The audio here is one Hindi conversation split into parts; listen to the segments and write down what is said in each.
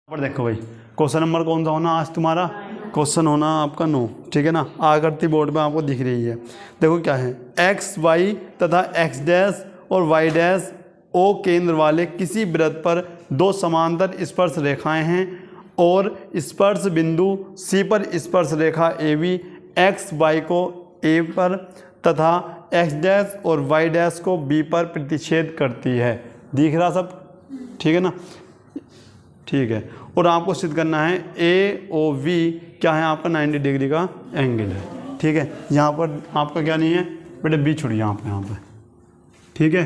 पर देखो भाई, क्वेश्चन नंबर कौन सा होना आज तुम्हारा? क्वेश्चन होना आपका 9, ठीक है ना। आकृति बोर्ड में आपको दिख रही है। देखो क्या है, एक्स वाई तथा एक्स डैश और वाई डैश ओ केंद्र वाले किसी वृत्त पर दो समांतर स्पर्श रेखाएं हैं और स्पर्श बिंदु सी पर स्पर्श रेखा ए बी एक्स वाई को ए पर तथा एक्स डैश और वाई डैश को बी पर प्रतिच्छेद करती है। दिख रहा सब? ठीक है ना, ठीक है। और आपको सिद्ध करना है ए ओ वी क्या है आपका 90 डिग्री का एंगल है, ठीक है। यहाँ पर आपका क्या नहीं है बेटे, बी छोड़िए यहाँ पर, ठीक है।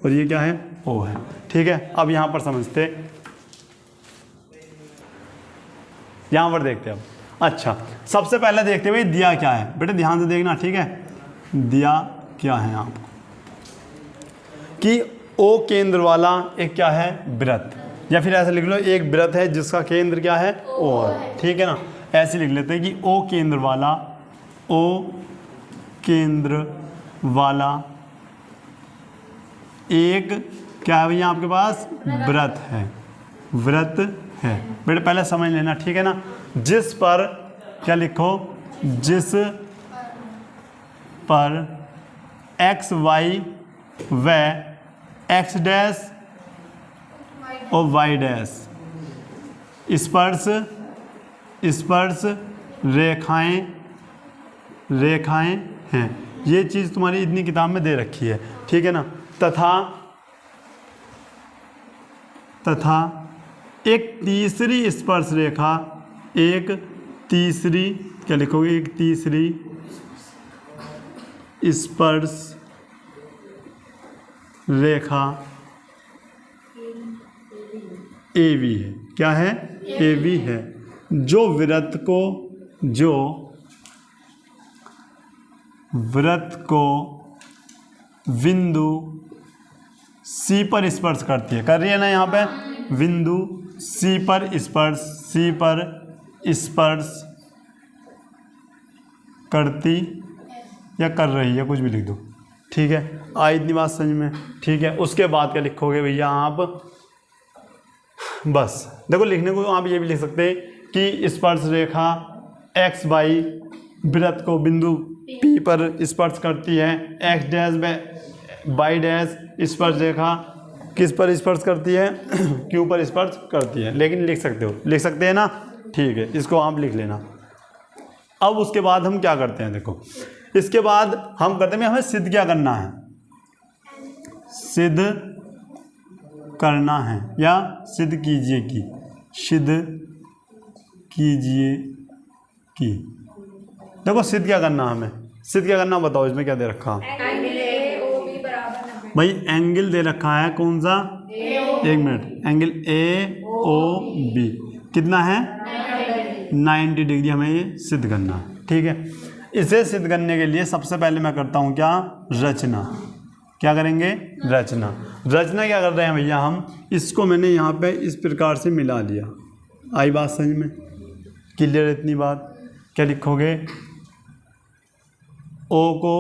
और ये क्या है, ओ है, ठीक है। अब यहाँ पर समझते, यहाँ पर देखते हैं अब। अच्छा, सबसे पहले देखते हुए दिया क्या है बेटे, ध्यान से देखना, ठीक है। दिया क्या है आपको कि ओ केंद्र वाला एक क्या है, वृत्त, या फिर ऐसे लिख लो एक वृत्त है जिसका केंद्र क्या है, ओ है, ठीक है ना। ऐसे लिख लेते हैं कि ओ केंद्र वाला, ओ केंद्र वाला एक क्या है भैया आपके पास, वृत्त है, वृत्त है बेटे। पहले समझ लेना, ठीक है ना। जिस पर क्या लिखो, जिस पर एक्स वाई व एक्स डैश और वाई डैश स्पर्श रेखाएं हैं। ये चीज़ तुम्हारी इतनी किताब में दे रखी है, ठीक है ना। तथा एक तीसरी स्पर्श रेखा, एक तीसरी क्या लिखोगे, एक तीसरी स्पर्श रेखा ए बी है, क्या है, ए बी है, जो वृत्त को बिंदु सी पर स्पर्श करती है। कर रही है ना, यहाँ पे बिंदु सी पर स्पर्श करती या कर रही है, कुछ भी लिख दो, ठीक है। आई इतनी बात समझ में, ठीक है। उसके बाद क्या लिखोगे भैया आप, बस देखो लिखने को आप ये भी लिख सकते हैं कि स्पर्श रेखा एक्स वाई वृत्त को बिंदु पी पर स्पर्श करती है, एक्स डैश वाई डैश स्पर्श रेखा किस पर स्पर्श करती है, क्यू पर स्पर्श करती है। लेकिन लिख सकते हैं ना, ठीक है, इसको आप लिख लेना। अब उसके बाद हम क्या करते हैं, देखो इसके बाद हम करते हैं, हमें सिद्ध क्या करना है, सिद्ध करना है या सिद्ध कीजिए की, सिद्ध कीजिए की। देखो सिद्ध क्या करना है, हमें सिद्ध क्या करना बताओ, इसमें क्या दे रखा भाई, एंगल दे रखा है कौन सा, एक minute, angle A O B कितना है, 90 डिग्री हमें ये सिद्ध करना है, ठीक है। इसे सिद्ध करने के लिए सबसे पहले मैं करता हूँ क्या, रचना। क्या करेंगे, रचना क्या कर रहे हैं भैया हम, इसको मैंने यहाँ पे इस प्रकार से मिला लिया। आई बात समझ में, क्लियर इतनी बात? क्या लिखोगे, ओ को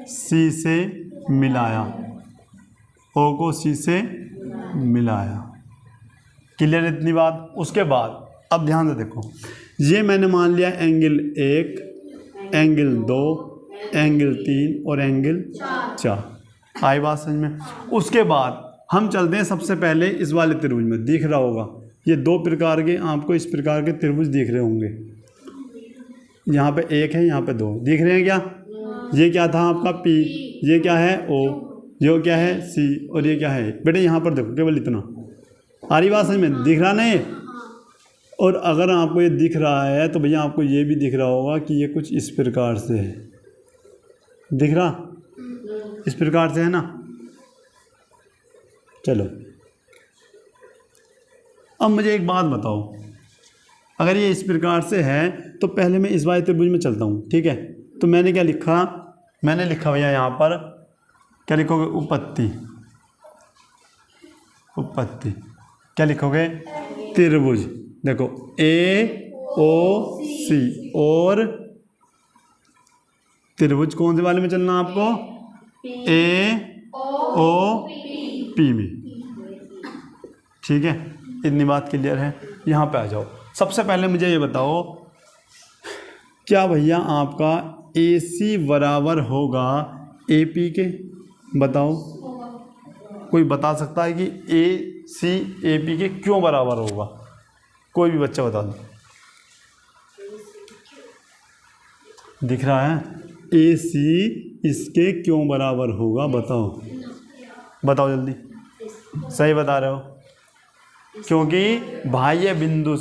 सी से मिलाया, ओ को सी से मिलाया, क्लियर इतनी बात? उसके बाद अब ध्यान से देखो, ये मैंने मान लिया एंगल 1, एंगल 2, एंगल 3 और एंगल 4। आई बात समझ में? उसके बाद हम चलते हैं सबसे पहले इस वाले त्रिभुज में। दिख रहा होगा ये दो प्रकार के, आपको इस प्रकार के त्रिभुज दिख रहे होंगे। यहाँ पे एक है, यहाँ पे दो, दिख रहे हैं क्या? ये क्या था आपका P, ये क्या है O, ये क्या है C और ये क्या है बेटे, यहाँ पर देखो केवल इतना। आ रही बात समझ में? दिख रहा नहीं? और अगर आपको ये दिख रहा है तो भैया आपको ये भी दिख रहा होगा कि ये कुछ इस प्रकार से है। दिख रहा? इस प्रकार से है ना। चलो अब मुझे एक बात बताओ, अगर ये इस प्रकार से है तो पहले मैं इस वाले त्रिभुज में चलता हूँ, ठीक है। तो मैंने क्या लिखा, मैंने लिखा भैया यहाँ पर क्या लिखोगे, उपपत्ति। उपपत्ति क्या लिखोगे, त्रिभुज। देखो ए ओ सी और त्रिभुज कौन से वाले में चलना आपको, ए ओ पी में, ठीक है। इतनी बात क्लियर है। यहाँ पे आ जाओ। सबसे पहले मुझे ये बताओ, क्या भैया आपका AC बराबर होगा AP के? बताओ, कोई बता सकता है कि AC AP के क्यों बराबर होगा? कोई भी बच्चा बता दो। दिख रहा है? AC इसके क्यों बराबर होगा? बताओ, बताओ जल्दी। सही बता रहे हो, क्योंकि बाह्य बिंदु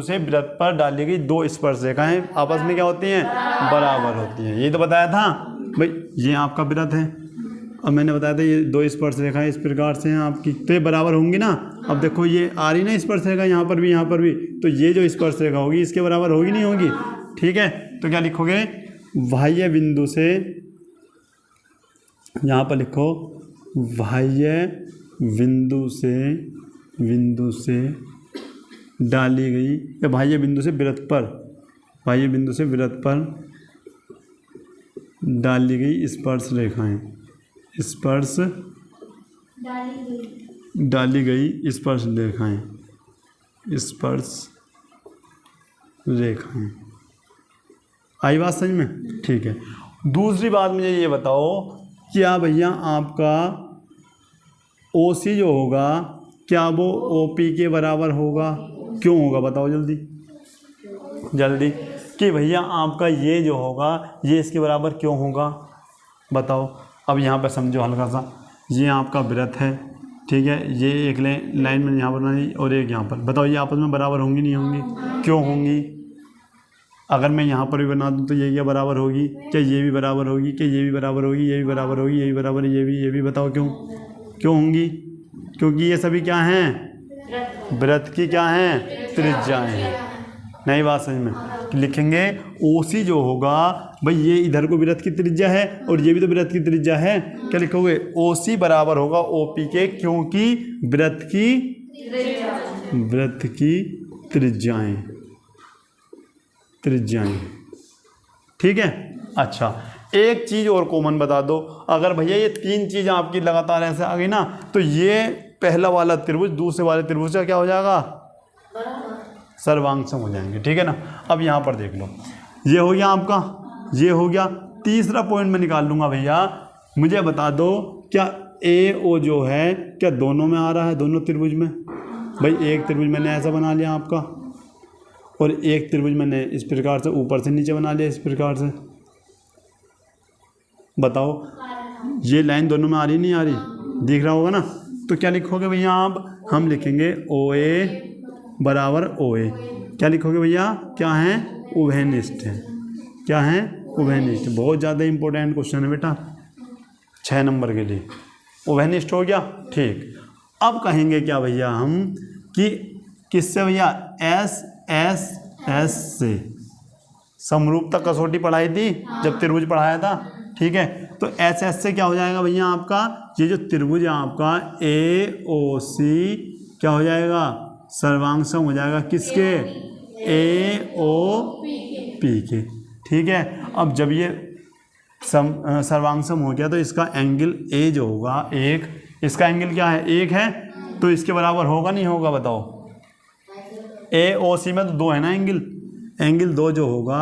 से वृत्त पर डाली गई दो स्पर्श रेखाएं आपस में क्या होती हैं? बराबर होती हैं। ये तो बताया था भाई, ये आपका वृत्त है, अब मैंने बताया था ये दो स्पर्श रेखाएं इस प्रकार से हैं आपकी, तो ये बराबर होंगी ना। अब देखो ये आ रही ना स्पर्श रेखा, यहाँ पर भी यहाँ पर भी, तो ये जो स्पर्श रेखा होगी इसके बराबर होगी नहीं होगी? ठीक है, तो क्या लिखोगे? बाह्य बिंदु से, यहाँ पर लिखो बाह्य बिंदु से डाली गई, या बाह्य बिंदु से वृत्त पर डाली गई स्पर्श रेखाएं, डाली गई स्पर्श रेखाएं। आई बात समझ में? ठीक है। दूसरी बात मुझे ये बताओ, क्या भैया आपका OC जो होगा क्या वो OP के बराबर होगा? क्यों होगा? बताओ जल्दी कि भैया आपका ये जो होगा ये इसके बराबर क्यों होगा? बताओ। अब यहाँ पे समझो हल्का सा, ये आपका वृत्त है, ठीक है, ये एक लाइन में यहाँ पर बनाई और एक यहाँ पर, बताओ ये आपस में बराबर होंगी नहीं होंगी? क्यों होंगी? अगर मैं यहाँ पर भी बना दूँ तो ये क्या बराबर होगी? क्या ये भी बराबर होगी? क्या ये भी बराबर होगी? ये भी बराबर होगी? ये भी बराबर, ये भी बताओ क्यों होंगी? क्योंकि ये सभी क्या हैं? वृत्त की क्या हैं? त्रिज्याएं हैं। नई बात समझ में? लिखेंगे OC जो होगा भाई, ये इधर को वृत्त की त्रिज्या है और ये भी तो वृत्त की त्रिज्या है। क्या लिखोगे? OC बराबर होगा OP के, क्योंकि वृत्त की त्रिज्याएं। ठीक है। अच्छा, एक चीज़ और कॉमन बता दो, अगर भैया ये तीन चीज़ आपकी लगातार ऐसे आ गई ना, तो ये पहला वाला त्रिभुज दूसरे वाले त्रिभुज का क्या हो जाएगा? सर्वांग सम हो जाएंगे। ठीक है ना। अब यहाँ पर देख लो, ये हो गया आपका, ये हो गया। तीसरा पॉइंट मैं निकाल लूँगा भैया, मुझे बता दो क्या AO जो है क्या दोनों में आ रहा है? दोनों त्रिभुज में? भाई एक त्रिभुज मैंने ऐसा बना लिया आपका, और एक त्रिभुज मैंने इस प्रकार से ऊपर से नीचे बना लिया इस प्रकार से। बताओ ये लाइन दोनों में आ रही नहीं आ रही? दिख रहा होगा ना। तो क्या लिखोगे भैया आप? हम लिखेंगे OA बराबर OA। क्या लिखोगे भैया? क्या है? उभयनिष्ठ है। क्या है? उभयनिष्ठ। बहुत ज़्यादा इंपॉर्टेंट क्वेश्चन है बेटा 6 नंबर के लिए। उभयनिष्ठ हो गया। ठीक। अब कहेंगे क्या भैया हम कि किससे भैया? S से। समरूपता कसौटी पढ़ाई थी जब त्रिभुज पढ़ाया था। ठीक है, तो S से क्या हो जाएगा भैया आपका? ये जो त्रिभुज है आपका AOC क्या हो जाएगा? सर्वांग सम हो जाएगा किसके? AOP के। ठीक है। अब जब ये सर्वांग सम हो गया तो इसका एंगल A जो होगा एक, इसका एंगल क्या है? 1 है, तो इसके बराबर होगा नहीं होगा? बताओ। AOC में तो 2 है ना एंगल 2 जो होगा,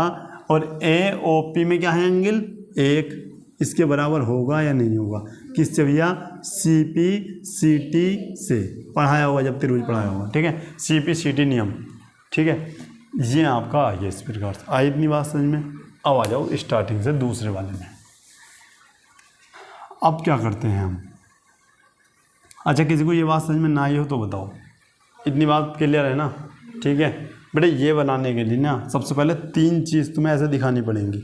और AOP में क्या है? एंगल 1। इसके बराबर होगा या नहीं होगा? किससे भैया? CP/CT से पढ़ाया होगा जब त्रिभुज पढ़ाया होगा। ठीक है, CP/CT नियम। ठीक है, ये आपका आ गया इस प्रकार से। आई इतनी बात समझ में? अब आ जाओ स्टार्टिंग से दूसरे वाले में। अब क्या करते हैं हम? अच्छा, किसी को ये बात समझ में ना आई हो तो बताओ। इतनी बात क्लियर है ना? ठीक है बेटे, ये बनाने के लिए ना सबसे पहले 3 चीज़ तुम्हें ऐसे दिखानी पड़ेंगी।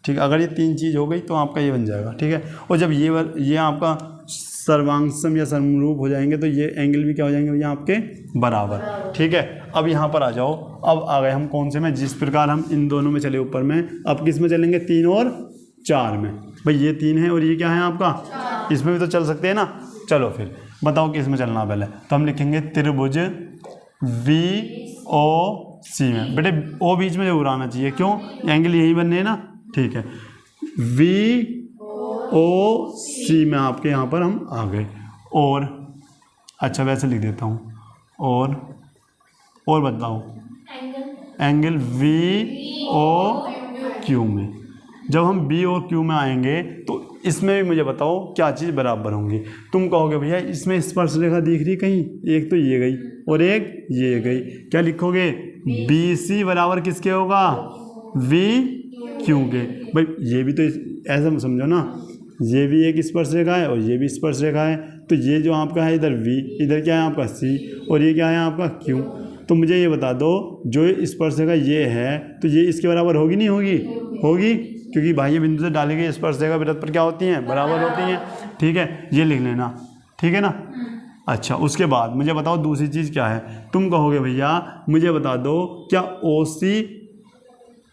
ठीक है, अगर ये 3 चीज़ हो गई तो आपका ये बन जाएगा। ठीक है, और जब ये आपका सर्वांगसम या समरूप हो जाएंगे तो ये एंगल भी क्या हो जाएंगे भैया? आपके बराबर। ठीक है, अब यहाँ पर आ जाओ। अब आ गए हम कौन से में? जिस प्रकार हम इन दोनों में चले ऊपर में, अब किस में चलेंगे? 3 और 4 में। भाई ये 3 है और ये क्या है आपका? इसमें भी तो चल सकते हैं ना। चलो फिर बताओ किस में चलना पहले। तो हम लिखेंगे त्रिभुज VOC में। बेटे O बीच में जरूर आना चाहिए, क्यों? एंगल यही बनने है ना। ठीक है, VOC में आपके यहाँ पर हम आ गए। और अच्छा वैसे लिख देता हूँ। और बताओ एंगल वी ओ क्यू में। जब हम बी और क्यू में आएंगे तो इसमें भी मुझे बताओ क्या चीज़ बराबर होंगी। तुम कहोगे भैया इसमें स्पर्श रेखा दिख रही कहीं, एक तो ये गई और एक ये गई, क्या लिखोगे? बी सी बराबर किसके होगा? वी क्यू के। भाई ये भी तो ऐसा समझो ना, ये भी एक स्पर्श रेखा है और ये भी स्पर्श रेखा है, तो ये जो आपका है इधर वी, इधर क्या है आपका सी, और ये क्या है आपका क्यू। तो मुझे ये बता दो जो स्पर्श रेखा ये है तो ये इसके बराबर होगी नहीं होगी? होगी, क्योंकि बाह्य बिंदु से डाली गई स्पर्श रेखा वृत्त पर क्या होती हैं? बराबर होती हैं। ठीक है, ये लिख लेना, ठीक है ना। अच्छा उसके बाद मुझे बताओ दूसरी चीज़ क्या है। तुम कहोगे भैया मुझे बता दो क्या ओ सी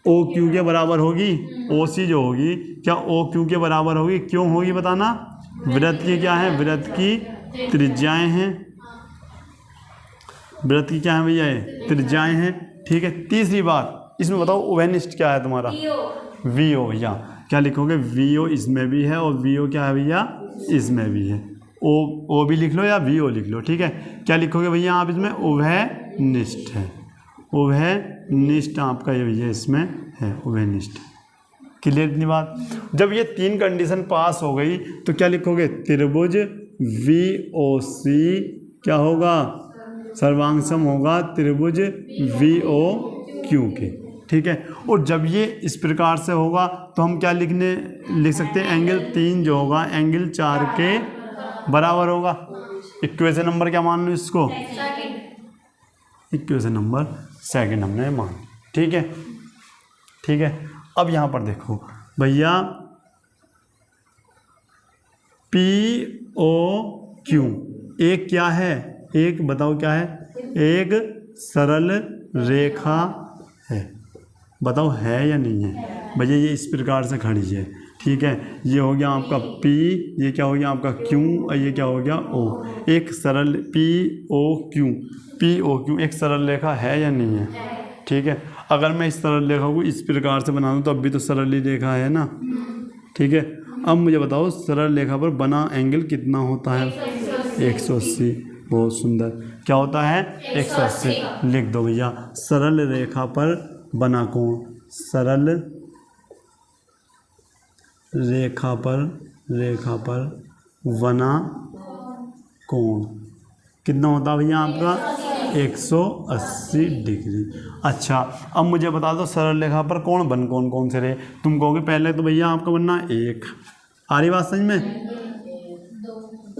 ओ क्यू के बराबर होगी? ओ सी जो होगी क्या ओ क्यू के बराबर होगी? क्यों होगी बताना? वृत्त की क्या है? वृत्त की त्रिज्याएं हैं। वृत्त की क्या है भैया? त्रिज्याएं हैं। ठीक है, तीसरी बात इसमें बताओ ओवेनिस्ट क्या है तुम्हारा? V O. भैया क्या लिखोगे? वी ओ इसमें भी है और वी ओ क्या है भैया? इसमें भी है। ओ भी लिख लो या वी ओ लिख लो, ठीक है। क्या लिखोगे भैया आप इसमें? ओवेनिस्ट है, ओवेनिस्ट आपका ये भैया इसमें है, ओवेनिस्ट। क्लियर इतनी बात? जब ये तीन कंडीशन पास हो गई तो क्या लिखोगे? त्रिभुज वी ओ सी क्या होगा? सर्वांग होगा त्रिभुज वी ओ क्यू के। ठीक है, और जब ये इस प्रकार से होगा तो हम क्या लिख सकते हैं? एंगल 3 जो होगा एंगल 4 के बराबर होगा। इक्वेशन नंबर क्या मान लो इसको? इक्वेशन नंबर सेकंड हमने मान। ठीक है, ठीक है। अब यहाँ पर देखो भैया पी ओ क्यू एक क्या है? एक बताओ क्या है? एक सरल रेखा है। बताओ है या नहीं है? भैया ये इस प्रकार से खड़ी है, ठीक है। ये हो गया आपका P, ये क्या हो गया आपका Q और ये क्या हो गया O। एक सरल P O Q एक सरल रेखा है या नहीं है? ठीक है, अगर मैं इस सरल रेखा को इस प्रकार से बना दूँ तो अब भी तो सरल ही रेखा है ना। ठीक है, अब मुझे बताओ सरल रेखा पर बना एंगल कितना होता है? 180। बहुत सुंदर, क्या होता है? 180। लिख दो भैया सरल रेखा पर बना कोण, सरल रेखा पर बना कोण कितना होता है भैया आपका? 180 डिग्री। अच्छा अब मुझे बता दो सरल रेखा पर कोण बन कौन से रहे। तुम कहोगे पहले तो भैया आपका बनना 1, आ रही बात समझ में?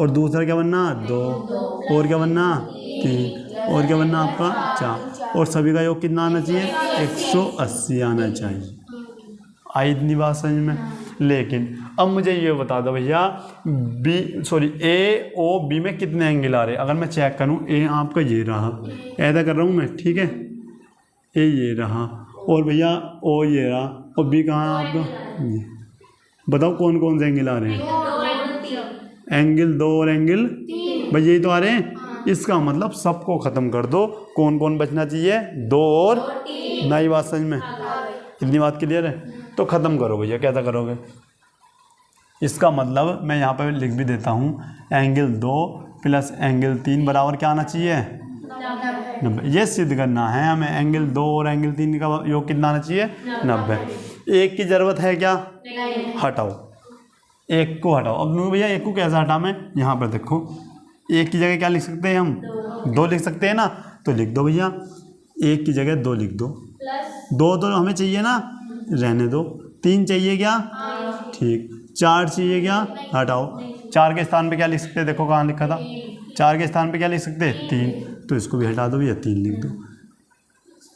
और दूसरा क्या बनना? 2, और क्या बनना? 3, और क्या बनना आपका? 4, और सभी का योग कितना आना चाहिए? 180 आना चाहिए। आई इतनी बात समझ में? लेकिन अब मुझे ये बता दो भैया ए ओ बी में कितने एंगल आ रहे हैं। अगर मैं चेक करूं ए आपका ये रहा, ऐसा कर रहा हूं मैं, ठीक है। ए ये रहा और भैया ओ ये रहा और बी कहाँ है आपका? ये। बताओ कौन कौन से एंगल आ रहे हैं? एंगल 2 और एंगल भाई यही तो आ रहे हैं। इसका मतलब सबको खत्म कर दो, कौन कौन बचना चाहिए? 2 और नई बात समझ में? इतनी बात क्लियर है? तो ख़त्म करो भैया, कैसा करोगे? इसका मतलब मैं यहाँ पर लिख भी देता हूँ, एंगल 2 प्लस एंगल 3 बराबर क्या आना चाहिए? 90। ये सिद्ध करना है हमें, एंगल 2 और एंगल 3 का योग कितना आना चाहिए? 90। एक की ज़रूरत है क्या? हटाओ, एक को हटाओ। अब भैया एक को कैसे हटा मैं? यहाँ पर देखो, एक की जगह क्या लिख सकते हैं हम? 2 लिख सकते हैं ना। तो लिख दो भैया, एक की जगह 2 लिख दो। 2 तो हमें चाहिए ना, रहने दो। 3 चाहिए क्या? ठीक। 4 चाहिए क्या? हटाओ। 4 के स्थान पे क्या लिख सकते हैं? देखो कहाँ लिखा था, 4 के स्थान पे क्या लिख सकते हैं? 3, तो इसको भी हटा दो भैया, 3 लिख दो।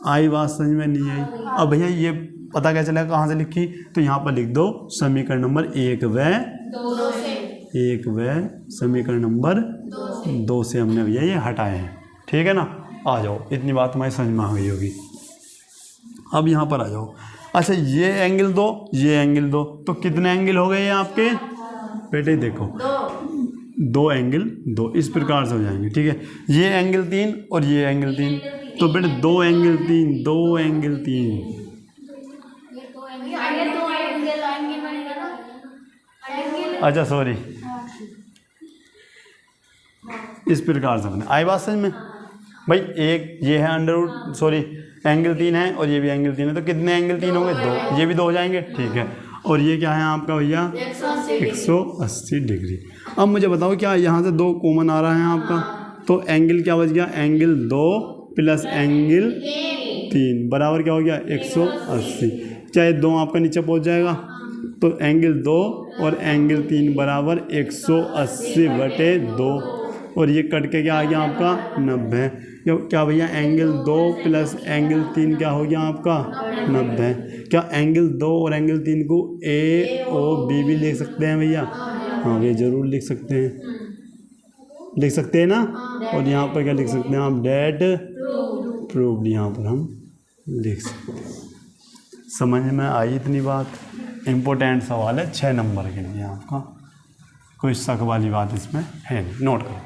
आई बात समझ में? नहीं आई? अब भैया ये पता क्या चलेगा कहाँ से लिखी? तो यहाँ पर लिख दो समीकरण नंबर 1 व समीकरण नंबर 2 से हमने भैया ये हटाए हैं। ठीक है ना? आ जाओ, इतनी बात तुम्हारी समझ में आ गई होगी। अब यहाँ पर आ जाओ। अच्छा ये एंगल 2, ये एंगल 2, तो कितने एंगल हो गए ये आपके बेटे? देखो 2 एंगल 2 इस प्रकार से हो जाएंगे। ठीक है, ये एंगल 3 और ये एंगल 3, तो बेटे 2 एंगल 3, 2 एंगल 3। अच्छा सॉरी, इस प्रकार से बने। आई बात समझ में भाई? एक ये है अंडर रूट सॉरी एंगल 3 है और ये भी एंगल 3 है, तो कितने एंगल 3 होंगे? 2। ये भी 2 हो जाएंगे, ठीक है। और ये क्या है आपका भैया? 180 डिग्री। अब मुझे बताओ क्या यहाँ से 2 कॉमन आ रहा है आपका? तो एंगल क्या बच गया? एंगल 2 प्लस एंगल 3 बराबर क्या हो गया? 180। चाहे 2 आपका नीचे पहुँच जाएगा, तो एंगल 2 और एंगल 3 बराबर 180/2 और ये कट के क्या आ गया आपका? 90। क्या भैया? एंगल 2 प्लस एंगल 3 क्या हो गया आपका? 90। क्या एंगल 2 और एंगल 3 को AOB भी लिख सकते हैं भैया? हाँ भैया ज़रूर लिख सकते हैं, लिख सकते हैं ना। और यहाँ पर क्या लिख सकते हैं आप? डेट प्रूव्ड यहाँ पर हम लिख सकते हैं। समझ में आई इतनी बात? इम्पोर्टेंट सवाल है 6 नंबर के लिए आपका, कोई शक वाली बात इसमें है नहीं, नोट करो।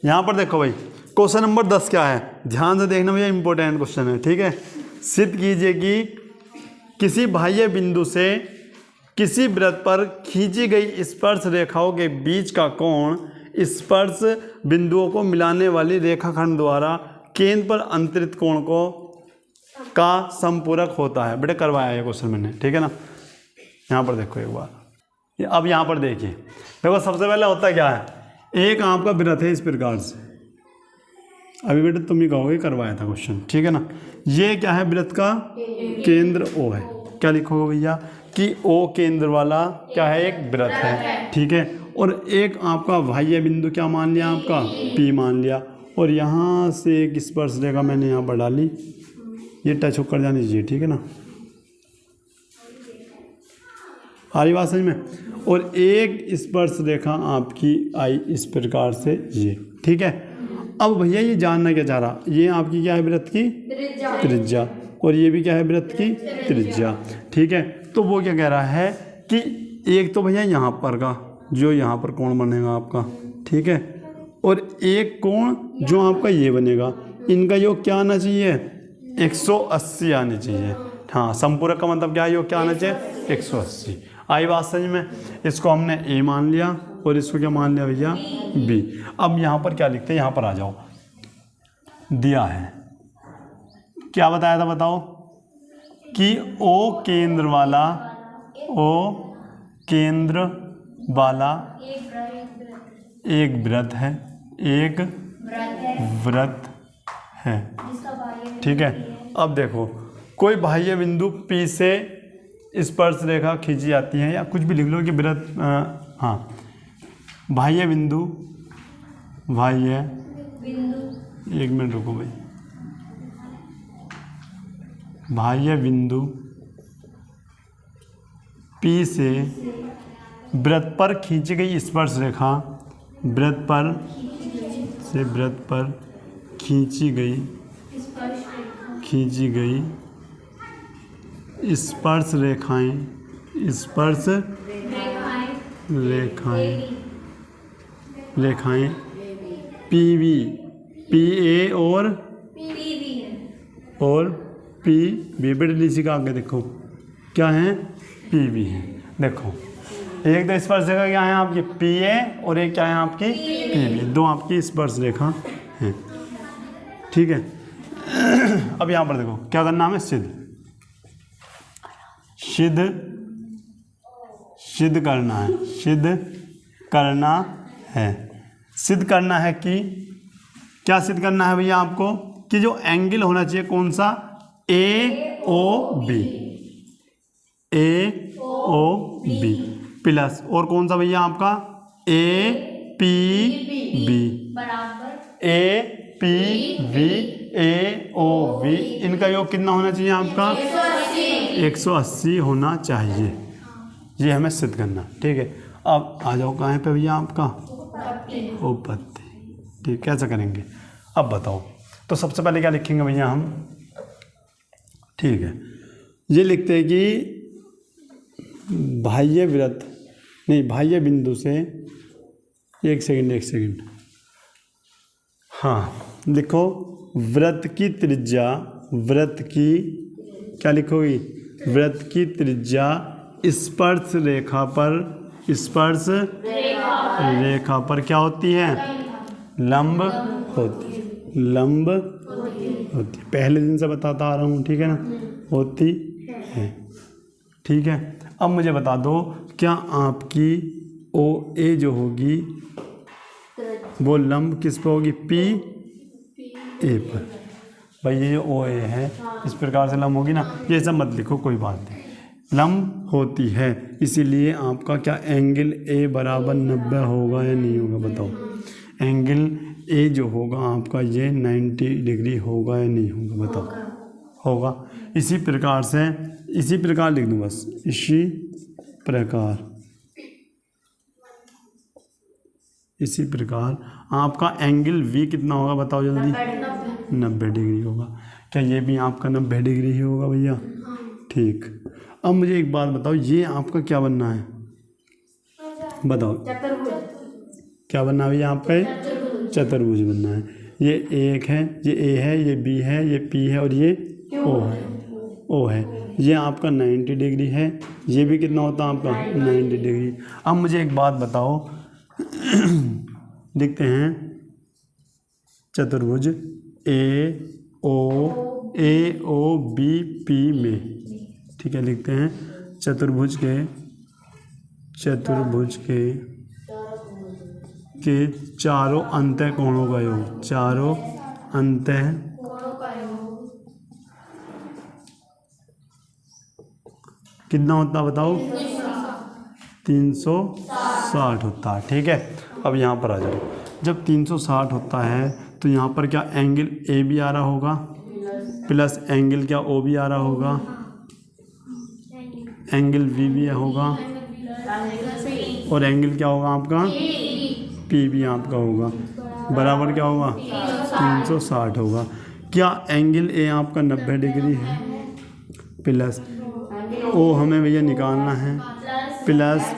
यहाँ पर देखो भाई क्वेश्चन नंबर 10 क्या है, ध्यान से देखना भैया, इंपॉर्टेंट क्वेश्चन है, ठीक है। सिद्ध कीजिए कि किसी बाह्य बिंदु से किसी वृत्त पर खींची गई स्पर्श रेखाओं के बीच का कोण स्पर्श बिंदुओं को मिलाने वाली रेखाखंड द्वारा केंद्र पर अंतरित कोण को का संपूरक होता है। बेटे करवाया है क्वेश्चन मैंने, ठीक है ना। यहाँ पर देखो एक बार, अब यहाँ पर देखिए, देखो सबसे पहले होता क्या है, एक आपका वृत्त है इस प्रकार से, अभी बेटे तुम ही कहोगे करवाया था क्वेश्चन, ठीक है ना। ये क्या है? वृत्त का केंद्र O है। क्या लिखोगे भैया? कि O केंद्र वाला क्या है? एक वृत्त है, ठीक है। और एक आपका बाह्य बिंदु क्या मान लिया आपका? P मान लिया। और यहाँ से एक स्पर्श रेखा मैंने यहाँ पर डाली, ये टच होकर जानी चाहिए, ठीक है ना। आ रही बात समझ में? और एक स्पर्श रेखा आपकी आई इस प्रकार से ये, ठीक है। अब भैया ये जानना क्या चाह रहा, ये आपकी क्या है? वृत्त की त्रिज्या, और ये भी क्या है? वृत्त की त्रिज्या, ठीक है। तो वो क्या कह रहा है कि एक तो भैया यहाँ पर का जो यहाँ पर कोण बनेगा आपका, ठीक है, और एक कोण जो आपका ये बनेगा, इनका योग क्या आना चाहिए? 180 आनी चाहिए। हाँ, संपूरक का मतलब क्या है? योग क्या आना चाहिए? 180। आई बात समझ में? इसको हमने A मान लिया और इसको क्या मान लिया भैया? B। अब यहाँ पर क्या लिखते हैं? यहाँ पर आ जाओ, दिया है क्या बताया था बताओ? कि O केंद्र वाला एक वृत्त है, एक वृत्त है, ठीक है। अब देखो कोई बाह्य बिंदु P से स्पर्श रेखा खींची जाती है, या कुछ भी लिख लो कि वृत्त, हाँ, बाह्य बिंदु, एक मिनट रुको भाई, बाह्य बिंदु P से वृत्त पर खींची गई स्पर्श रेखा, वृत्त पर खींची गई स्पर्श रेखाएं PB, PA और PB, बेटे नीचे का आगे देखो क्या है? PB है। देखो एक तो स्पर्श रेखा क्या है आपकी? PA, और एक क्या है आपकी? PB, दो आपकी स्पर्श रेखा हैं, ठीक है। अब यहाँ पर देखो क्या करना हमें? सिद्ध सिद्ध करना है कि क्या सिद्ध करना है भैया आपको? कि जो एंगल होना चाहिए कौन सा? AOB प्लस और कौन सा भैया आपका? APB AOB, इनका योग कितना होना चाहिए आपका? 180 होना चाहिए। ये हमें सिद्ध करना, ठीक है। अब आ जाओ कहाँ पे भैया आपका? उपपत्ति, ठीक, कैसे करेंगे अब बताओ। तो सबसे पहले क्या लिखेंगे भैया हम? ठीक है, ये लिखते हैं कि बाह्य बिंदु से, एक सेकंड, हाँ लिखो, वृत्त की त्रिज्या, क्या लिखोगी? वृत्त की त्रिज्या स्पर्श रेखा पर स्पर्श रेखा पर क्या होती है? लंब होती है। लंब होती है, पहले दिन से बताता आ रहा हूँ, ठीक है ना, होती है। ठीक है, अब मुझे बता दो, क्या आपकी ओ ए जो होगी वो लंब किस पे होगी? पी ए पर। भाई ये जो ओ ए है इस प्रकार से लंब होगी ना, ये सब मत लिखो, कोई बात नहीं, लंब होती है। इसीलिए आपका क्या एंगल ए बराबर 90 होगा या नहीं होगा? बताओ, एंगल ए जो होगा आपका ये 90 डिग्री होगा या नहीं होगा? बताओ, होगा। इसी प्रकार से, इसी प्रकार लिख दूँ बस, इसी प्रकार, इसी प्रकार आपका एंगल वी कितना होगा? बताओ जल्दी। 90 डिग्री होगा। क्या ये भी आपका 90 डिग्री ही होगा भैया? ठीक। अब मुझे एक बात बताओ, ये आपका क्या बनना है? बताओ क्या बनना है भैया आपका? चतुर्भुज बनना है। ये एक है, ये ए है, ये बी है, ये पी है और ये ओ है, ओ है। ये आपका 90 डिग्री है, ये भी कितना होता है आपका? 90 डिग्री। अब मुझे एक बात बताओ, लिखते हैं चतुर्भुज ए ओ बी पी में, ठीक है, लिखते हैं चतुर्भुज के चारों अंतः कोणों का योग, चारों अंतः कितना होता है बताओ? 360 होता है। ठीक है, अब यहाँ पर आ जाओ, जब 360 होता है तो यहाँ पर क्या एंगल ए भी आ रहा होगा प्लस एंगल क्या ओ भी आ रहा होगा, एंगल वी भी होगा और एंगल क्या होगा आपका? पी भी आपका होगा, बराबर क्या होगा? 360 होगा। क्या एंगल ए आपका 90 डिग्री है प्लस ओ हमें भैया निकालना है, प्लस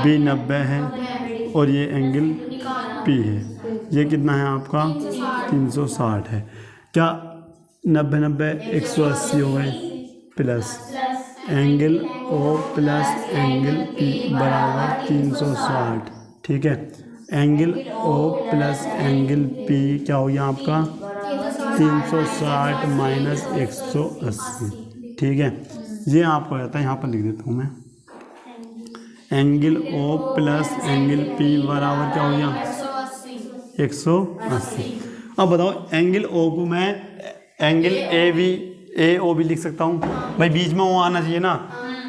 बी 90 है और ये एंगल पी है, ये कितना है आपका? 360 है। क्या 90 90 180 हो गए, plus angle O plus angle P बराबर 360। ठीक है, angle O plus angle P क्या हो गया आपका? 360 माइनस 180। ठीक है, ये आपको रहता है, यहाँ पर लिख देता हूँ मैं, angle O plus angle P बराबर क्या हो गया? 180। अब बताओ, एंगल ओ को मैं एंगल ए ओ भी लिख सकता हूँ भाई, बीच में ओ आना चाहिए ना,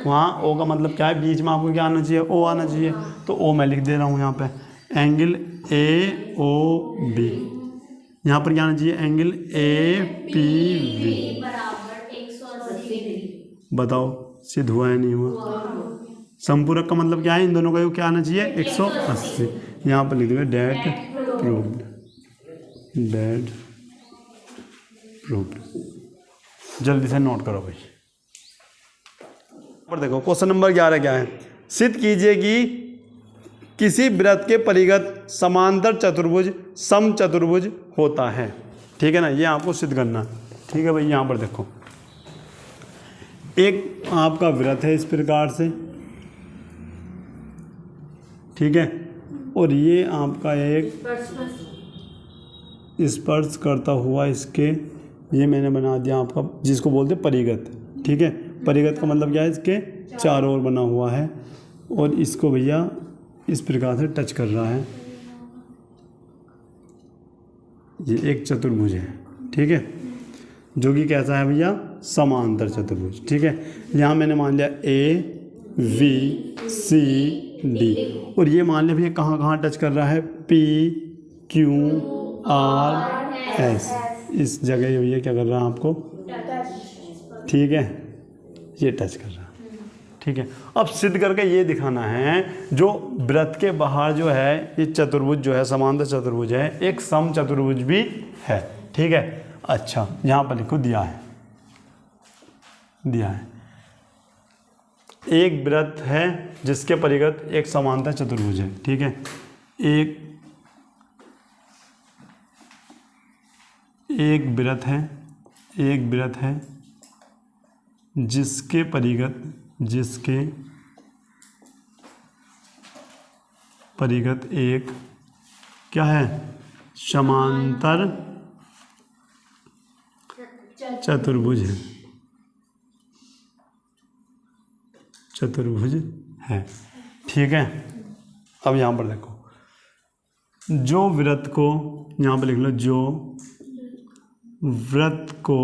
वहाँ ओ का मतलब क्या है? बीच में आपको क्या आना चाहिए? ओ आना चाहिए, तो ओ मैं लिख दे रहा हूँ यहाँ पे, एंगल ए ओ बी, यहाँ पर क्या आना चाहिए? Angle A P B. बताओ सिद्ध हुआ है नहीं हुआ? संपूरक का मतलब क्या है? इन दोनों का योग क्या आना चाहिए? 180। यहाँ पर लिख देंगे डेट प्रूव्ड, डेट प्रूव्ड। जल्दी से नोट करो भाई। पर देखो क्वेश्चन नंबर 11 क्या है? सिद्ध कीजिए कि किसी वृत्त के परिगत समांतर चतुर्भुज समचतुर्भुज होता है। ठीक है ना, ये आपको सिद्ध करना है। ठीक है भाई, यहाँ पर देखो, एक आपका वृत्त है इस प्रकार से, ठीक है, और ये आपका एक स्पर्श करता हुआ इसके, ये मैंने बना दिया आपका, जिसको बोलते हैं परिगत। ठीक है, परिगत का मतलब क्या है? इसके चारों ओर बना हुआ है और इसको भैया इस प्रकार से टच कर रहा है, ये एक चतुर्भुज है। ठीक है, जो कि कैसा है भैया? समांतर चतुर्भुज। ठीक है, यहाँ मैंने मान लिया ए वी सी डी, और ये मान लिया भैया कहाँ कहाँ टच कर रहा है? पी क्यू आर एस, इस जगह ये भैया क्या कर रहा है आपको? ठीक है, ये टच कर रहा है। ठीक है, अब सिद्ध करके ये दिखाना है, जो वृत्त के बाहर जो है ये चतुर्भुज जो है समांतर चतुर्भुज है, एक सम चतुर्भुज भी है। ठीक है, अच्छा यहाँ पर लिखो, दिया है एक वृत्त है जिसके परिगत एक समांतर चतुर्भुज है। ठीक है, एक वृत्त है जिसके परिगत परिगत एक क्या है, समांतर चतुर्भुज है, चतुर्भुज है। ठीक है। अब यहाँ पर देखो, जो वृत्त को, यहाँ पर लिख लो, जो वृत्त को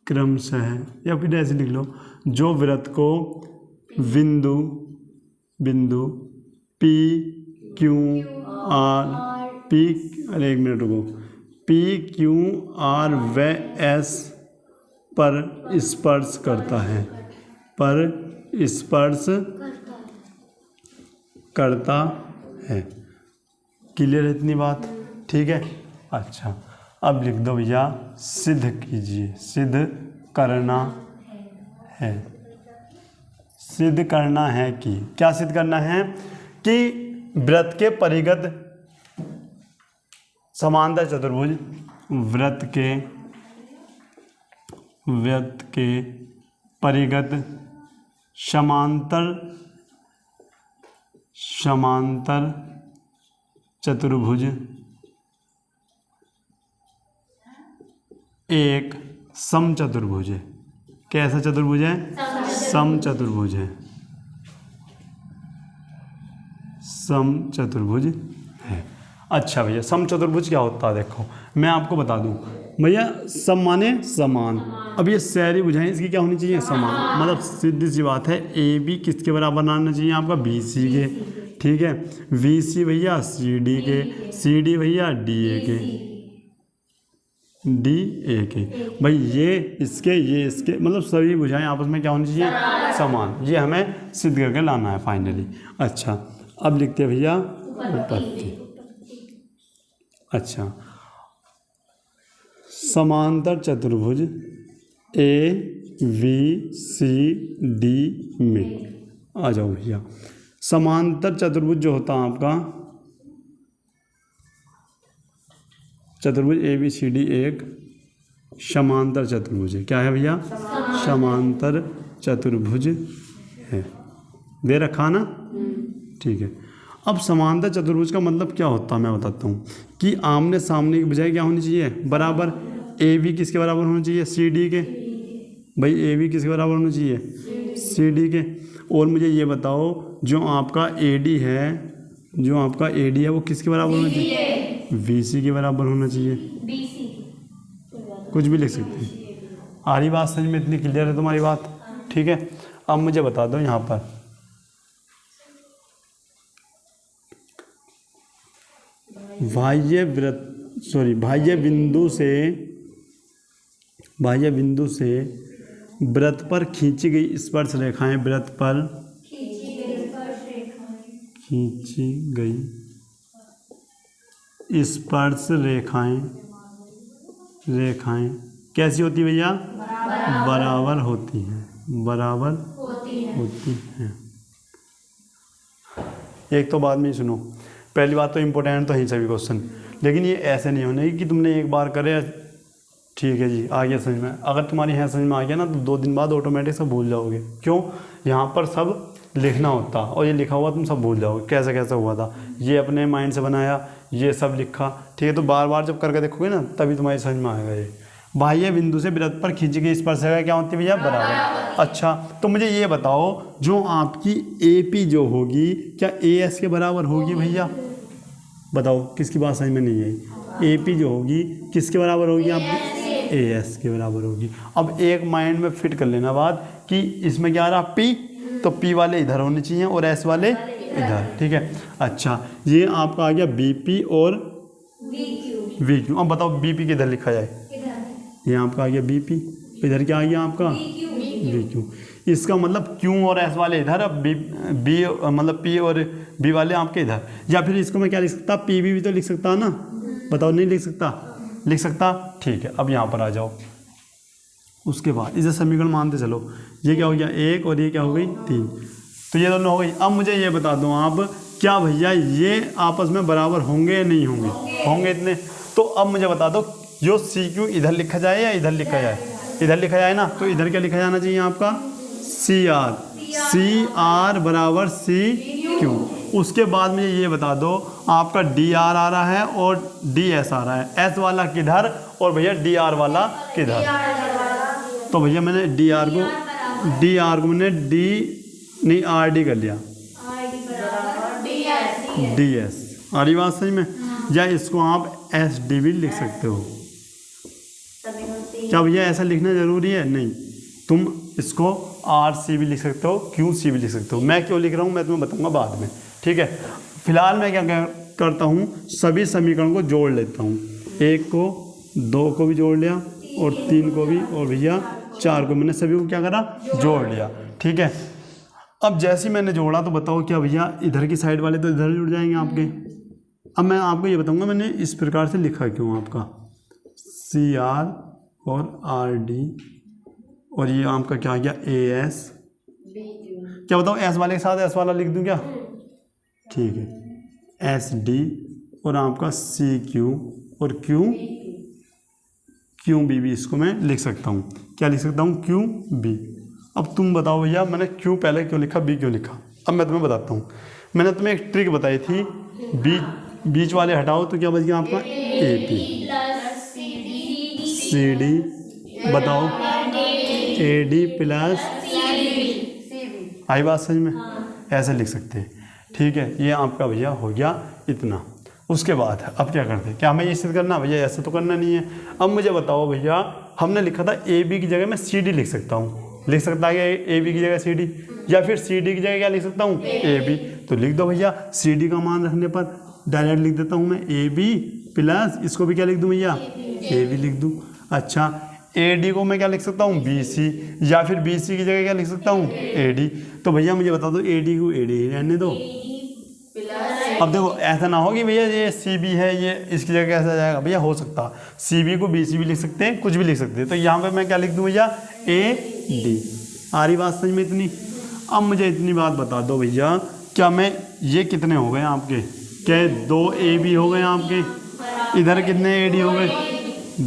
क्रमशः, या फिर ऐसे लिख लो, जो वृत्त को बिंदु पी क्यू आर पी, अरे 1 मिनट रुको, पी क्यू आर व एस पर स्पर्श करता है, पर स्पर्श करता है। क्लियर है इतनी बात? ठीक है। अच्छा, अब लिख दो भैया, सिद्ध कीजिए, सिद्ध करना है, सिद्ध करना है कि, क्या सिद्ध करना है कि वृत्त के परिगत समांतर चतुर्भुज, वृत्त के परिगत समांतर चतुर्भुज एक समचतुर्भुज है। कैसा चतुर्भुज है? समचतुर्भुज है, समचतुर्भुज है। अच्छा भैया, समचतुर्भुज क्या होता है? देखो मैं आपको बता दूं भैया, सम माने समान। अब ये सारी भुजाएं इसकी क्या होनी चाहिए? समान। मतलब सीधी सी बात है, ए बी किसके बराबर आना चाहिए आपका? बी सी के। ठीक है। वी सी भैया सी डी के, सी डी भैया डी ए के, डी ए के। भाई ये इसके मतलब सभी भुजाएं आपस में क्या होनी चाहिए? समान। ये हमें सिद्ध करके लाना है फाइनली। अच्छा, अब लिखते हैं भैया उपपत्ति। अच्छा, समांतर चतुर्भुज ए वी सी डी में आ जाओ भैया। समांतर चतुर्भुज जो होता है आपका, चतुर्भुज ए बी सी डी एक समांतर चतुर्भुज है। क्या है भैया? समांतर चतुर्भुज है। दे रखा ना? ठीक है। अब समांतर चतुर्भुज का मतलब क्या होता है मैं बताता हूँ कि आमने सामने की बजाय क्या होनी चाहिए? बराबर। ए बी किसके बराबर होना चाहिए? सी डी के। भाई ए बी किसके बराबर होना चाहिए? सी डी के। और मुझे ये बताओ, जो आपका ए डी है, वो किसके बराबर होना चाहिए? वी सी के बराबर होना चाहिए। कुछ भी लिख सकते हैं। आ रही बात समझ में? इतनी क्लियर है तुम्हारी बात? ठीक है। अब मुझे बता दो यहाँ पर, बाह्य बिंदु से वृत्त पर खींची गई स्पर्श रेखाएं, वृत्त पर खींची गई स्पर्श रेखाएं कैसी होती भैया? बराबर होती हैं। एक तो बात में सुनो, पहली बात तो इम्पोर्टेंट तो है सभी क्वेश्चन, लेकिन ये ऐसे नहीं होने कि तुमने एक बार करे ठीक है जी आ गया समझ में। अगर तुम्हारी यहाँ समझ में आ गया ना तो 2 दिन बाद ऑटोमेटिक सब भूल जाओगे। क्यों? यहाँ पर सब लिखना होता और ये लिखा हुआ तुम सब भूल जाओगे कैसे कैसे हुआ था। ये अपने माइंड से बनाया, ये सब लिखा, ठीक है। तो बार बार जब करके देखोगे ना तभी तुम्हारी समझ में आएगा। ये बाह्य बिंदु से वृत्त पर खींची गई स्पर्श रेखा क्या होती है भैया? बराबर। अच्छा, तो मुझे ये बताओ, जो आपकी ए पी जो होगी क्या ए एस के बराबर होगी भैया? बताओ, किसकी बात समझ में नहीं है? ए पी जो होगी किसके बराबर होगी आपकी? ए एस के बराबर होगी। अब एक माइंड में फिट कर लेना बात कि इसमें क्या आ रहा? पी, तो पी वाले इधर होने चाहिए और एस वाले इधर, ठीक है। अच्छा, ये आपका आ गया बी पी और वी क्यू। अब बताओ बी पी किधर लिखा जाए? ये आपका आ गया बी पी, इधर क्या आ गया आपका? We Q. इसका मतलब क्यू और एस वाले इधर, अब बी मतलब पी और बी वाले आपके इधर। या फिर इसको मैं क्या लिख सकता? पी बी भी तो लिख सकता ना? बताओ, नहीं लिख सकता? लिख सकता, ठीक है। अब यहाँ पर आ जाओ, उसके बाद इसे समीकरण मानते चलो। ये क्या हो गया? 1 और ये क्या हो गई? 3। तो ये दोनों हो गई। अब मुझे ये बता दो आप, क्या भैया ये आपस में बराबर होंगे या नहीं होंगे? होंगे इतने। तो अब मुझे बता दो, जो सी क्यू इधर लिखा जाए या इधर लिखा जाए? इधर लिखा जाए ना, तो इधर क्या लिखा जाना चाहिए आपका? C R. सी आर बराबर सी क्यू। उसके बाद मुझे ये बता दो आपका डी आर आ रहा है और डी एस आ रहा है, एस वाला किधर और भैया डी आर वाला किधर। तो भैया मैंने डी आर को मैंने डी नहीं आर डी कर लिया, डी एस। आ रही बात सही में? या इसको आप एस डी भी लिख सकते हो। क्या भैया ऐसा लिखना ज़रूरी है? नहीं, तुम इसको आर सी भी लिख सकते हो, क्यू सी भी लिख सकते हो। मैं क्यों लिख रहा हूँ मैं तुम्हें बताऊँगा बाद में, ठीक है। फिलहाल मैं क्या करता हूँ, सभी समीकरण को जोड़ लेता हूँ। 1 को 2 को भी जोड़ लिया और 3 को भी, और भैया 4 को, मैंने सभी को क्या करा, जोड़ लिया, ठीक है। अब जैसे ही मैंने जोड़ा तो बताओ क्या भैया इधर की साइड वाले तो इधर जुड़ जाएंगे आपके। अब मैं आपको ये बताऊँगा मैंने इस प्रकार से लिखा क्यों आपका, सी आर और आर डी, और ये आपका क्या आ गया ए एस। क्या बताओ एस वाले के साथ एस वाला लिख दूं क्या? ठीक है, एस डी और आपका सी क्यू और क्यू बी भी इसको मैं लिख सकता हूँ। क्या लिख सकता हूँ? Q B. अब तुम बताओ भैया मैंने क्यू पहले क्यों लिखा, बी क्यों लिखा? अब मैं तुम्हें बताता हूँ। मैंने तुम्हें एक ट्रिक बताई थी, बीच वाले हटाओ तो क्या बच गया आपका ए पी, सी डी, बताओ ए डी प्लस, आई बात समझ में? ऐसे लिख सकते हैं, ठीक है। ये आपका भैया हो गया इतना। उसके बाद अब क्या करते हैं, क्या हमें ये सिद्ध करना? भैया ऐसे तो करना नहीं है। अब मुझे बताओ भैया, हमने लिखा था ए बी की जगह मैं सी डी लिख सकता हूँ, लिख सकता है ए बी की जगह सी डी, या फिर सी डी की जगह क्या लिख सकता हूँ, ए बी। तो लिख दो भैया, सी डी का मान रखने पर डायरेक्ट लिख देता हूँ मैं ए बी प्लस, इसको भी क्या लिख दूँ भैया, ए बी लिख दूँ। अच्छा, ए डी को मैं क्या लिख सकता हूँ, बी सी, या फिर बी सी की जगह क्या लिख सकता हूँ, ए डी। तो भैया मुझे बता दो ए डी को ए डी रहने दो। अब देखो ऐसा ना हो कि भैया ये सी बी है, ये इसकी जगह कैसे जाएगा? भैया हो सकता सी बी को बी सी भी लिख सकते हैं, कुछ भी लिख सकते हैं। तो यहाँ पे मैं क्या लिख दूँ भैया, ए डी। आ रही बात समझ में इतनी? अब मुझे इतनी बात बता दो भैया, क्या मैं ये कितने हो गए आपके, क्या 2 ए बी हो गए आपके, इधर कितने ए डी हो गए,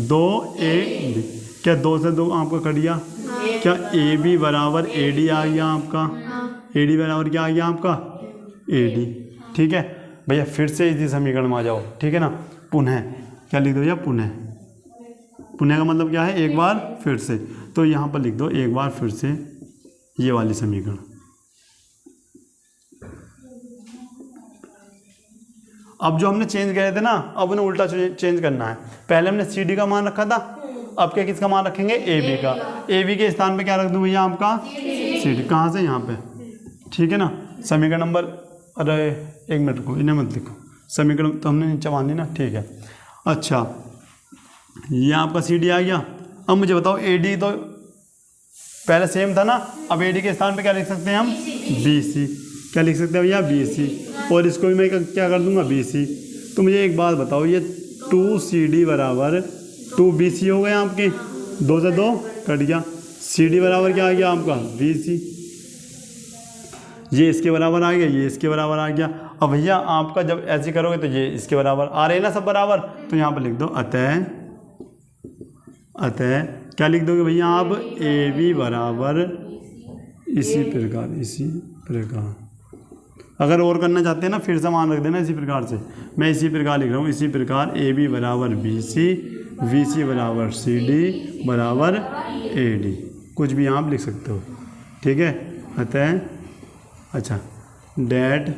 2 ए डी। क्या 2 से 2 आपका कट गया? क्या ए बी बराबर ए डी आ गया आपका, ए डी बराबर क्या आ गया आपका, ए डी, ठीक है भैया। फिर से इसी समीकरण में आ जाओ, ठीक है ना। पुनः क्या लिख दो भैया, पुनः। पुनः का मतलब क्या है, एक बार फिर से। तो यहाँ पर लिख दो एक बार फिर से ये वाली समीकरण। अब जो हमने चेंज करे थे ना, अब उन्हें उल्टा चेंज करना है। पहले हमने सी डी का मान रखा था, अब क्या किसका मान रखेंगे, ए बी का। ए बी के स्थान पे क्या रख दूँ भैया आपका, सी डी। कहाँ से, यहाँ पे, ठीक है ना। समीकरण नंबर, अरे एक मिनट को, इन्हें मत लिखो, समीकरण तो हमने नीचे मान ली ना, ठीक है। अच्छा, ये आपका सी डी आ गया। अब मुझे बताओ ए डी तो पहले सेम था ना, अब ए डी के स्थान पे क्या लिख सकते हैं हम, बी सी। क्या लिख सकते हैं भैया, बी सी। और इसको भी मैं क्या कर दूंगा, बी सी। तो मुझे एक बात बताओ, ये 2 सी डी बराबर 2 बी सी हो गए आपके, 2 से 2 कट गया। सी डी बराबर क्या आ गया आपका, बी सी। ये इसके बराबर आ गया, ये इसके बराबर आ गया। अब भैया आपका जब ऐसे करोगे तो ये इसके बराबर आ रहे हैं ना सब बराबर, तो यहाँ पर लिख दो अतः क्या लिख दोगे भैया आप, ए बी बराबर इसी प्रकार। अगर और करना चाहते हैं ना, फिर से मान रख देना इसी प्रकार से। मैं इसी प्रकार लिख रहा हूँ, इसी प्रकार ए बी बराबर बी सी, वी सी बराबर सी डी बराबर ए डी, कुछ भी आप लिख सकते हो, ठीक है। अतः अच्छा, डेट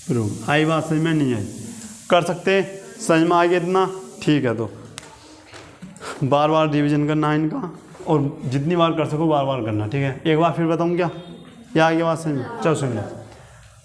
प्रूव। आई बात समझ में? नहीं आई? कर सकते, समझ में आ गया इतना, ठीक है। तो बार बार रिवीजन करना है इनका, और जितनी बार कर सको बार बार करना, ठीक है। एक बार फिर बताऊँ क्या, या आगे बात समझ में? चलो सुन लो।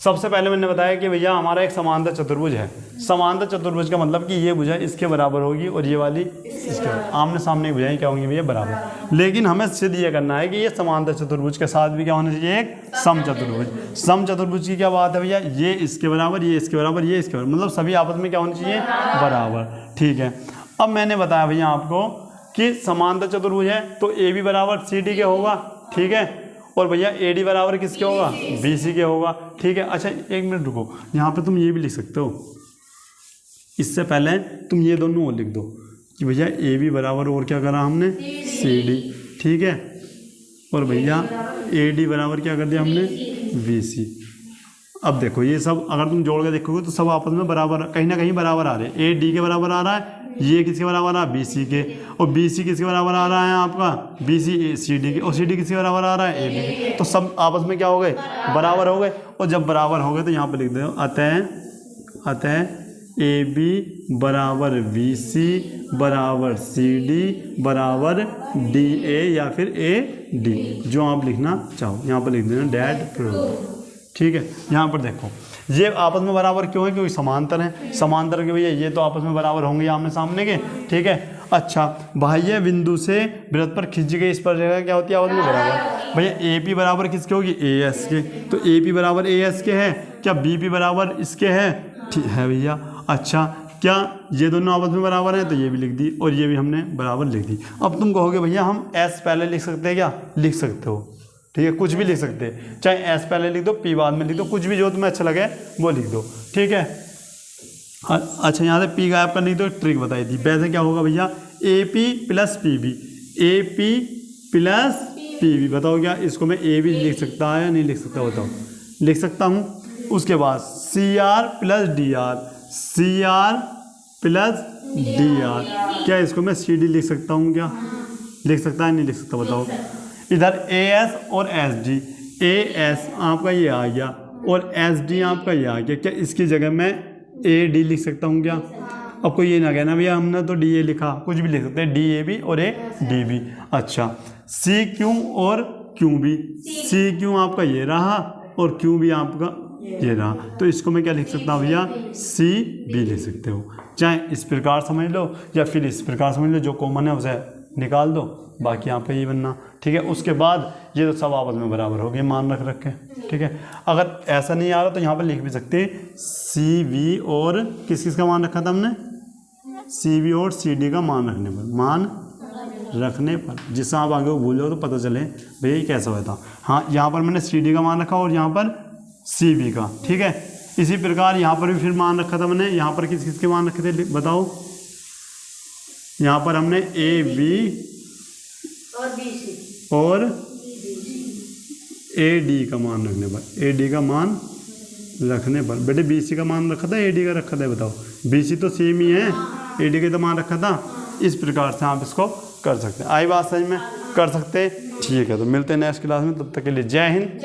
सबसे पहले मैंने बताया कि भैया हमारा एक समांतर चतुर्भुज है। समांतर चतुर्भुज का मतलब कि ये भुजा इसके बराबर होगी और ये वाली इसके, आमने सामने भुजाएं क्या होंगी भैया, बराबर। लेकिन हमें सिद्ध ये करना है कि ये समांतर चतुर्भुज के साथ भी क्या होना चाहिए, एक सम चतुर्भुज। सम चतुर्भुज की क्या बात है भैया, ये इसके बराबर, ये इसके बराबर, ये इसके बराबर, मतलब सभी आपस में क्या होना चाहिए, बराबर, ठीक है। अब मैंने बताया भैया आपको कि समांतर चतुर्भुज है तो ए बी बराबर सी डी के होगा, ठीक है। और भैया ए डी बराबर किसके होगा, बी सी के होगा, ठीक है। अच्छा एक मिनट रुको, यहाँ पे तुम ये भी लिख सकते हो, इससे पहले तुम ये दोनों और लिख दो कि भैया ए बी बराबर और क्या करा हमने, सी डी, ठीक है। और भैया ए डी बराबर क्या कर दिया हमने, वी सी। अब देखो ये सब अगर तुम जोड़ के देखोगे तो सब आपस में बराबर, कहीं ना कहीं बराबर आ रहे हैं। ए डी के बराबर आ रहा है, ये किसके बराबर आ रहा है, बी सी के, और बी सी किसके बराबर आ रहा है आपका, बी सी सी डी के, और सी डी किसके बराबर आ रहा है, ए बी के। तो सब आपस में क्या हो गए, बराबर हो गए। और जब बराबर हो गए तो यहाँ पर लिख दो अतः ए बी बराबर वी सी बराबर सी डी बराबर डी ए या फिर ए डी, जो आप लिखना चाहो यहाँ पर लिख देना डैट प्रूव। ठीक है, यहाँ पर देखो ये आपस में बराबर क्यों है, क्योंकि समांतर है। समांतर के भैया ये तो आपस में बराबर होंगे आमने सामने के। ठीक है, अच्छा बाह्य बिंदु से वृत्त पर खींची गई स्पर्शरेखा क्या होती है, आपस में बराबर। भैया ए पी बराबर किसके होगी, ए एस के, तो ए पी बराबर ए एस के है। क्या बी पी बराबर इसके है, ठीक है भैया। अच्छा क्या ये दोनों आपस में बराबर हैं, तो ये भी लिख दी और ये भी हमने बराबर लिख दी। अब तुम कहोगे भैया हम एस पहले लिख सकते हैं क्या, लिख सकते हो। ठीक है, कुछ भी लिख सकते हैं, चाहे एस पहले लिख दो, पी बाद में लिख दो, कुछ भी जो तुम्हें अच्छा लगे वो लिख दो। ठीक है, अच्छा यहाँ से पी गायब करने की तो ट्रिक बताई थी। वैसे क्या होगा भैया, A P plus P B, A P plus P B, बताओ क्या इसको मैं ए भी लिख सकता है या नहीं लिख सकता, बताओ। लिख सकता हूँ। उसके बाद C R plus D R, C R plus D R, क्या इसको मैं सी डी लिख सकता हूँ, क्या लिख सकता है नहीं लिख सकता, बताओ। इधर ए एस और एस डी, ए एस आपका ये आ गया और एस डी आपका ये आ गया, क्या इसकी जगह मैं ए डी लिख सकता हूँ क्या। अब कोई ये ना कहना भैया हमने तो डी ए लिखा, कुछ भी लिख सकते हैं, डी ए बी और ए डी बी। अच्छा सी क्यू और क्यू बी, सी क्यू आपका ये रहा और क्यू बी आपका ये रहा, तो इसको मैं क्या लिख सकता हूँ भैया, सी बी लिख सकते हो। चाहे इस प्रकार समझ लो या फिर इस प्रकार समझ लो, जो कॉमन है उसे निकाल दो, बाकी यहाँ पे ही बनना। ठीक है, उसके बाद ये तो सब आपस में बराबर हो गए मान रख के। ठीक है, अगर ऐसा नहीं आ रहा तो यहाँ पर लिख भी सकते सी वी और किस किस का मान रखा था हमने, सी वी और सी डी का मान रखने पर, जिससे आप आगे भूल जाओ तो पता चले भैया ये कैसा हुआ था। हाँ, यहाँ पर मैंने सी डी का मान रखा और यहाँ पर सी बी का। ठीक है, इसी प्रकार यहाँ पर भी फिर मान रखा था मैंने, यहाँ पर किस किस के मान रखे थे बताओ। यहाँ पर हमने ए बी और ए डी का मान रखने पर, ए डी का मान रखने पर, बेटे बी सी का मान रखा था, ए डी का रखा था, बताओ। बी सी तो सेम ही है, ए डी का तो मान रखा था। इस प्रकार से आप इसको कर सकते हैं। आई बात समझ में, कर सकते हैं। ठीक है, तो मिलते हैं नेक्स्ट क्लास में, तब तक के लिए जय हिंद।